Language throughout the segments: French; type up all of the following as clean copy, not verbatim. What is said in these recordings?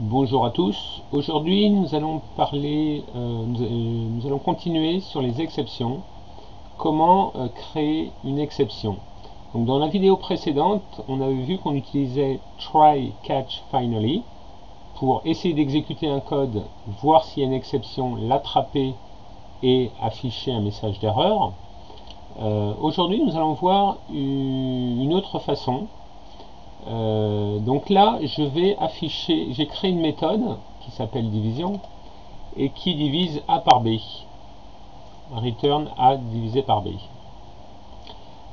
Bonjour à tous. Aujourd'hui, nous allons continuer sur les exceptions. Comment créer une exception. Donc, dans la vidéo précédente, on avait vu qu'on utilisait try, catch, finally pour essayer d'exécuter un code, voir s'il y a une exception, l'attraper et afficher un message d'erreur. Aujourd'hui, nous allons voir une autre façon. Donc là, je vais afficher, j'ai créé une méthode qui s'appelle division et qui divise A par B. Return A divisé par B.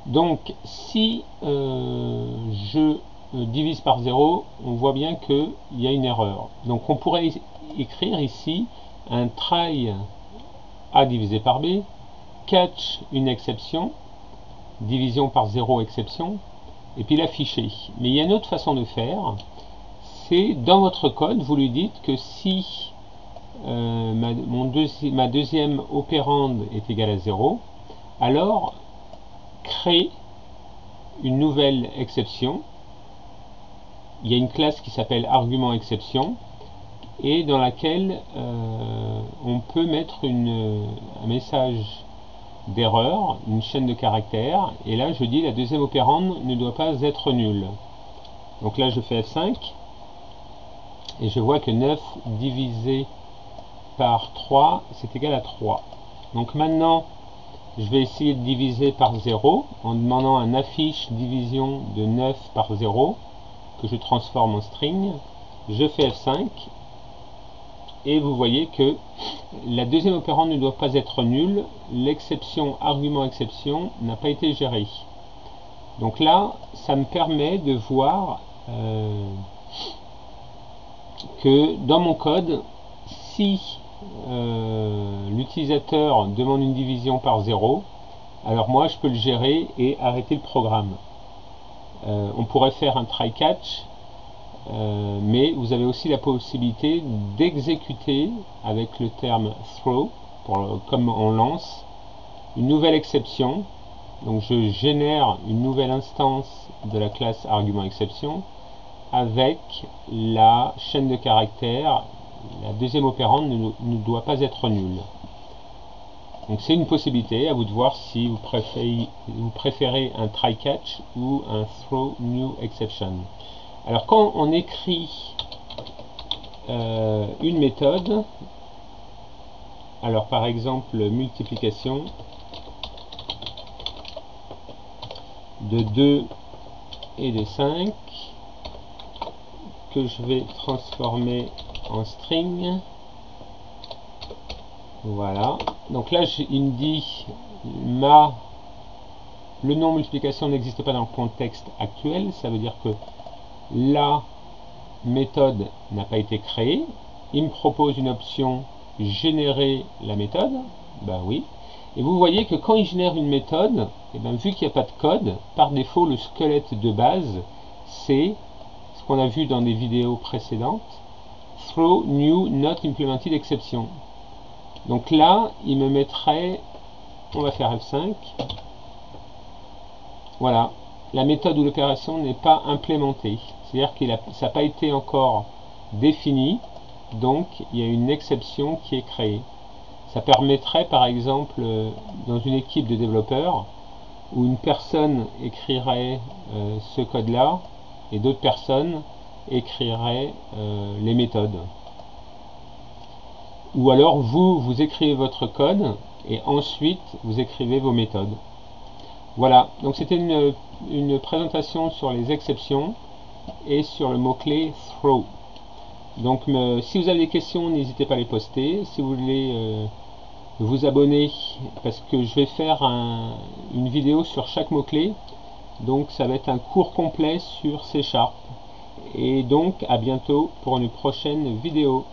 Donc, si je divise par 0, on voit bien qu'il y a une erreur. Donc, on pourrait écrire ici un try A divisé par B, catch une exception, division par 0 exception, et puis l'afficher. Mais il y a une autre façon de faire, c'est dans votre code, vous lui dites que si ma deuxième opérande est égale à 0, alors crée une nouvelle exception. Il y a une classe qui s'appelle argument exception et dans laquelle on peut mettre un message d'erreur, une chaîne de caractères, et là je dis la deuxième opérande ne doit pas être nulle. Donc là je fais F5 et je vois que 9 divisé par 3 c'est égal à 3. Donc maintenant je vais essayer de diviser par 0 en demandant un affiche division de 9 par 0 que je transforme en string. Je fais F5 et vous voyez que la deuxième opérande ne doit pas être nulle, l'exception argument exception n'a pas été gérée. Donc là, ça me permet de voir que dans mon code, si l'utilisateur demande une division par 0, alors moi je peux le gérer et arrêter le programme. On pourrait faire un try catch, mais vous avez aussi la possibilité d'exécuter avec le terme throw, comme on lance, une nouvelle exception. Donc je génère une nouvelle instance de la classe argument exception avec la chaîne de caractères. La deuxième opérande ne doit pas être nulle. Donc c'est une possibilité, à vous de voir si vous préférez un try catch ou un throw new exception. Alors quand on écrit une méthode, alors par exemple multiplication de 2 et de 5 que je vais transformer en string, voilà. Donc là il me dit le nom multiplication n'existe pas dans le contexte actuel, ça veut dire que la méthode n'a pas été créée. Il me propose une option générer la méthode, ben oui. Et vous voyez que quand il génère une méthode, et ben vu qu'il n'y a pas de code, par défaut le squelette de base c'est ce qu'on a vu dans des vidéos précédentes, throw new not implemented exception. Donc là il me mettrait, on va faire F5, voilà, la méthode ou l'opération n'est pas implémentée, c'est-à-dire que ça n'a pas été encore défini, donc il y a une exception qui est créée. Ça permettrait par exemple dans une équipe de développeurs où une personne écrirait ce code là et d'autres personnes écriraient les méthodes. Ou alors vous écrivez votre code et ensuite vous écrivez vos méthodes. Voilà, donc c'était une présentation sur les exceptions et sur le mot-clé throw. Donc si vous avez des questions, n'hésitez pas à les poster. Si vous voulez vous abonner, parce que je vais faire une vidéo sur chaque mot-clé, donc ça va être un cours complet sur C#. Et donc à bientôt pour une prochaine vidéo.